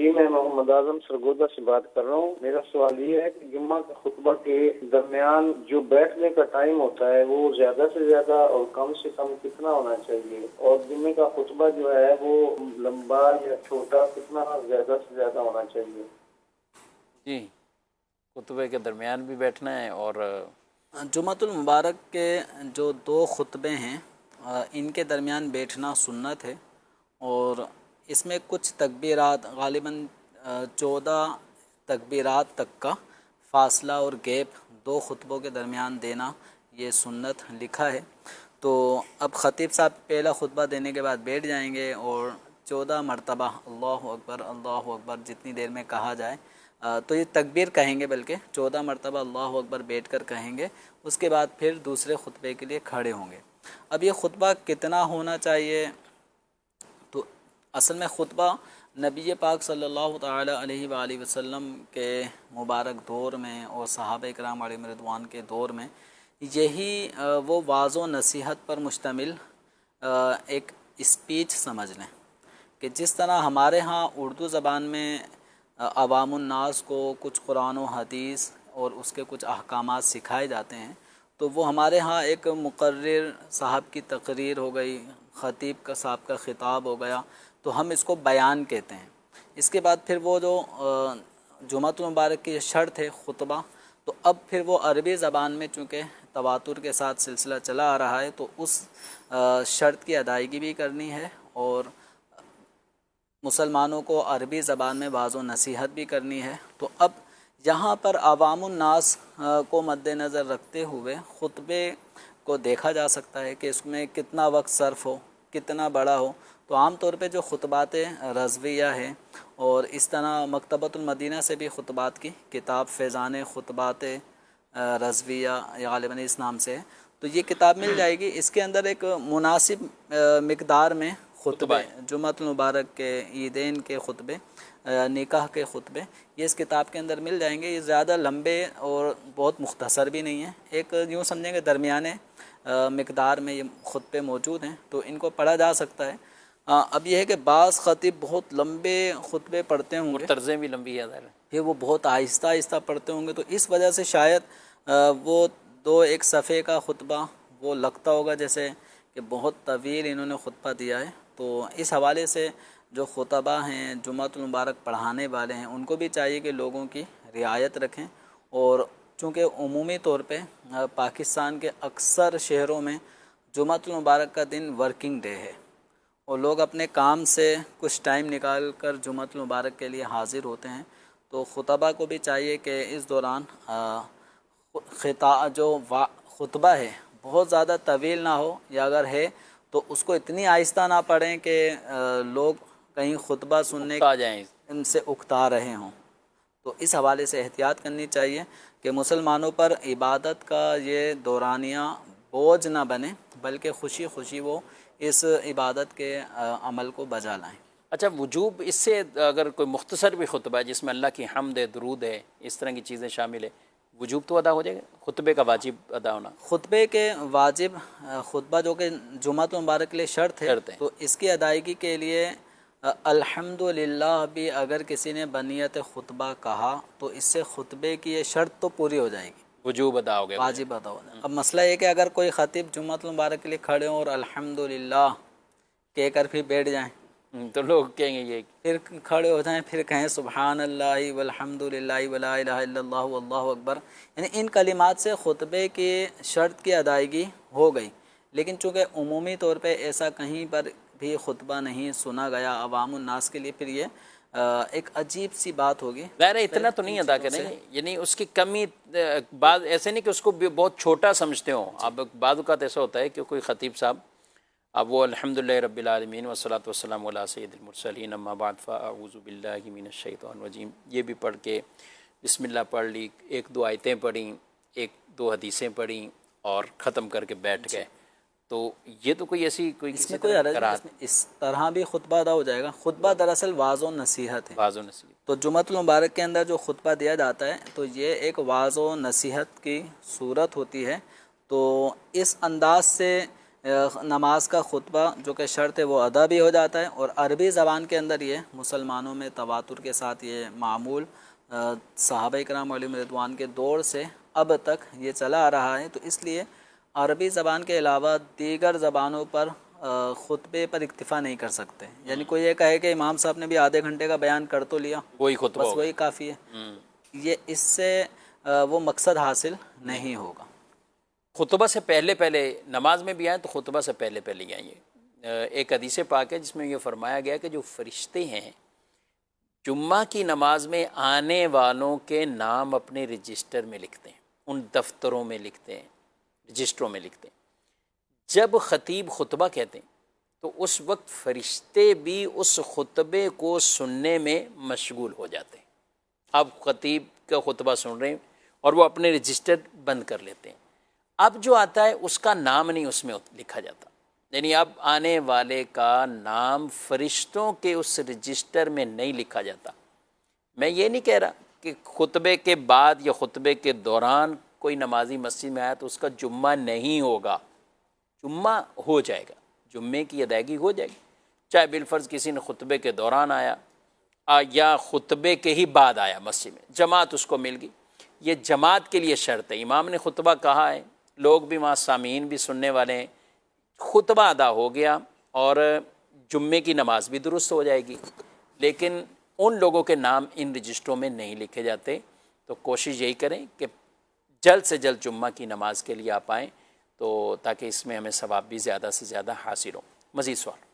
جی میں محمد اعظم سرگودا سے بات کر رہا ہوں۔ میرا سوال یہ ہے کہ جمعہ کے خطبہ کے درمیان جو بیٹھنے کا ٹائم ہوتا ہے وہ زیادہ سے زیادہ اور کم سے کم کتنا ہونا چاہیے، اور جمعے کا خطبہ جو ہے وہ لمبا یا چھوٹا کتنا زیادہ سے زیادہ ہونا چاہیے؟ جی، خطبے کے درمیان بھی بیٹھنا ہے اور جمعۃ المبارک کے جو 2 خطبے ہیں ان کے درمیان بیٹھنا سنت ہے، اور اس میں کچھ تکبیرات غالباً 14 تکبیرات تک کا فاصلہ اور گیپ 2 خطبوں کے درمیان دینا یہ سنت لکھا ہے۔ تو اب خطیب صاحب پہلا خطبہ دینے کے بعد بیٹھ جائیں گے اور 14 مرتبہ اللہ اکبر جتنی دیر میں کہا جائے تو یہ تکبیر کہیں گے، بلکہ 14 مرتبہ اللہ اکبر بیٹھ کر کہیں گے۔ اس کے بعد پھر دوسرے خطبے کے لیے کھڑے ہوں گے۔ اب یہ خطبہ کتنا ہونا چاہیے، تو اصل میں خطبہ نبی پاک صلی اللہ تعالی علیہ وآلہ وسلم کے مبارک دور میں اور صحابہ کرام علیہم رضوان کے دور میں یہی وہ واعظ و نصیحت پر مشتمل ایک اسپیچ سمجھ لیں کہ جس طرح ہمارے ہاں اردو زبان میں عوام الناس کو کچھ قرآن و حدیث اور اس کے کچھ احکامات سکھائے جاتے ہیں، تو وہ ہمارے ہاں ایک مقرر صاحب کی تقریر ہو گئی، خطیب کا صاحب کا خطاب ہو گیا، تو ہم اس کو بیان کہتے ہیں۔ اس کے بعد پھر وہ جو جمعۃ المبارک کی شرط ہے خطبہ، تو اب پھر وہ عربی زبان میں چونکہ تواتر کے ساتھ سلسلہ چلا آ رہا ہے تو اس شرط کی ادائیگی بھی کرنی ہے، اور مسلمانوں کو عربی زبان میں واعظ و نصیحت بھی کرنی ہے۔ تو اب یہاں پر عوام الناس کو مد نظر رکھتے ہوئے خطبے کو دیکھا جا سکتا ہے کہ اس میں کتنا وقت صرف ہو، کتنا بڑا ہو۔ تو عام طور پہ جو خطبات رضویہ ہیں، اور اس طرح مکتبۃ المدینہ سے بھی خطبات کی کتاب فیضان خطبات رضویہ یا غالباً اس نام سے ہے، تو یہ کتاب مل جائے گی۔ اس کے اندر ایک مناسب مقدار میں خطبے، جمعۃ المبارک کے، عیدین کے خطبے، نکاح کے خطبے، یہ اس کتاب کے اندر مل جائیں گے۔ یہ زیادہ لمبے اور بہت مختصر بھی نہیں ہیں، ایک یوں سمجھیں کہ درمیانے مقدار میں یہ خطبے موجود ہیں، تو ان کو پڑھا جا سکتا ہے۔ اب یہ ہے کہ بعض خطیب بہت لمبے خطبے پڑھتے ہوں گے، طرزیں بھی لمبی ہے، پھر وہ بہت آہستہ آہستہ پڑھتے ہوں گے، تو اس وجہ سے شاید وہ 2 صفحے کا خطبہ وہ لگتا ہوگا جیسے کہ بہت طویل انہوں نے خطبہ دیا ہے۔ تو اس حوالے سے جو خطبہ ہیں، جمعۃ المبارک پڑھانے والے ہیں، ان کو بھی چاہیے کہ لوگوں کی رعایت رکھیں، اور چونکہ عمومی طور پہ پاکستان کے اکثر شہروں میں جمعۃ المبارک کا دن ورکنگ ڈے ہے، اور لوگ اپنے کام سے کچھ ٹائم نکال کر جمعۃ المبارک کے لیے حاضر ہوتے ہیں، تو خطبہ کو بھی چاہیے کہ اس دوران جو خطبہ ہے بہت زیادہ طویل نہ ہو، یا اگر ہے تو اس کو اتنی آہستہ نہ پڑھیں کہ لوگ کہیں خطبہ سننے ان سے اکتا رہے ہوں۔ تو اس حوالے سے احتیاط کرنی چاہیے کہ مسلمانوں پر عبادت کا یہ دورانیہ بوجھ نہ بنے، بلکہ خوشی خوشی وہ اس عبادت کے عمل کو بجا لائیں۔ اچھا، وجوب اس سے اگر کوئی مختصر بھی خطبہ ہے جس میں اللہ کی حمد ہے، درود ہے، اس طرح کی چیزیں شامل ہے، وجوب تو ادا ہو جائے گا؟ خطبے کا واجب ادا ہونا، خطبے کے واجب خطبہ جو کہ جمعۃ المبارک کے لیے شرط ہے، تو اس کی ادائیگی کے لیے الحمدللہ بھی اگر کسی نے بنیت خطبہ کہا تو اس سے خطبے کی یہ شرط تو پوری ہو جائے گی، وجوب ادا ہو گیا، واجب ادا ہو جائے گا۔ اب مسئلہ یہ کہ اگر کوئی خطیب جمعۃ المبارک کے لیے کھڑے ہوں اور الحمدللہ کہہ کر پھر بیٹھ جائیں، تو لوگ کہیں گے یہ، پھر کھڑے ہو جائیں، پھر کہیں سبحان اللہ والحمدللہ ولا الہ الا اللہ واللہ اکبر، یعنی ان کلمات سے خطبے کی شرط کی ادائیگی ہو گئی۔ لیکن چونکہ عمومی طور پہ ایسا کہیں پر بھی خطبہ نہیں سنا گیا عوام الناس کے لیے، پھر یہ ایک عجیب سی بات ہوگی۔ ظاہر ہے اتنا تو نہیں ادا کریں، یعنی اس کی کمی، بعض ایسے نہیں کہ اس کو بہت چھوٹا سمجھتے ہوں۔ اب بعض اوقات ایسا ہوتا ہے کہ کوئی خطیب صاحب اب وہ الحمدللہ رب العالمین والصلاۃ والسلام علی سید المرسلین اما بعد فاعوذ باللہ من الشیطان الرجیم، یہ بھی پڑھ کے بسم اللہ پڑھ لی، 1-2 آیتیں پڑھیں، 1-2 حدیثیں پڑھیں اور ختم کر کے بیٹھ گئے، تو یہ تو کوئی ایسی کوئی اس میں کوئی حرج نہیں، اس طرح بھی خطبہ ادا ہو جائے گا۔ خطبہ دراصل واعظ و نصیحت ہے، واعظ و نصیحت۔ تو جمعۃ المبارک کے اندر جو خطبہ دیا جاتا ہے تو یہ ایک واعظ و نصیحت کی صورت ہوتی ہے، تو اس انداز سے نماز کا خطبہ جو کہ شرط ہے وہ ادا بھی ہو جاتا ہے، اور عربی زبان کے اندر یہ مسلمانوں میں تواتر کے ساتھ یہ معمول صحابہ کرام علیہم رضوان کے دور سے اب تک یہ چلا آ رہا ہے۔ تو اس لیے عربی زبان کے علاوہ دیگر زبانوں پر خطبے پر اکتفا نہیں کر سکتے، یعنی کوئی یہ کہے کہ امام صاحب نے بھی آدھے گھنٹے کا بیان کر تو لیا، وہی خطبہ بس وہی کافی ہے، یہ اس سے وہ مقصد حاصل نہیں ہوگا۔ خطبہ سے پہلے نماز میں بھی آئیں تو خطبہ سے پہلے ہی آئیے۔ ایک حدیث پاک ہے جس میں یہ فرمایا گیا کہ جو فرشتے ہیں جمعہ کی نماز میں آنے والوں کے نام اپنے رجسٹر میں لکھتے ہیں، ان دفتروں میں لکھتے ہیں، رجسٹروں میں لکھتے ہیں۔ جب خطیب خطبہ کہتے ہیں تو اس وقت فرشتے بھی اس خطبے کو سننے میں مشغول ہو جاتے ہیں۔ اب خطیب کا خطبہ سن رہے ہیں اور وہ اپنے رجسٹر بند کر لیتے ہیں۔ اب جو آتا ہے اس کا نام نہیں اس میں لکھا جاتا، یعنی اب آنے والے کا نام فرشتوں کے اس رجسٹر میں نہیں لکھا جاتا۔ میں یہ نہیں کہہ رہا کہ خطبے کے بعد یا خطبے کے دوران کوئی نمازی مسجد میں آیا تو اس کا جمعہ نہیں ہوگا، جمعہ ہو جائے گا، جمعے کی ادائیگی ہو جائے گی، چاہے بالفرض کسی نے خطبے کے دوران آیا یا خطبے کے ہی بعد آیا مسجد میں، جماعت اس کو مل گئی۔ یہ جماعت کے لیے شرط ہے، امام نے خطبہ کہا ہے، لوگ بھی وہاں سامعین بھی سننے والے ہیں، خطبہ ادا ہو گیا اور جمعے کی نماز بھی درست ہو جائے گی، لیکن ان لوگوں کے نام ان رجسٹروں میں نہیں لکھے جاتے۔ تو کوشش یہی کریں کہ جلد سے جلد جمعہ کی نماز کے لیے آپ آئیں، تو تاکہ اس میں ہمیں ثواب بھی زیادہ سے زیادہ حاصل ہو۔ مزید سوال؟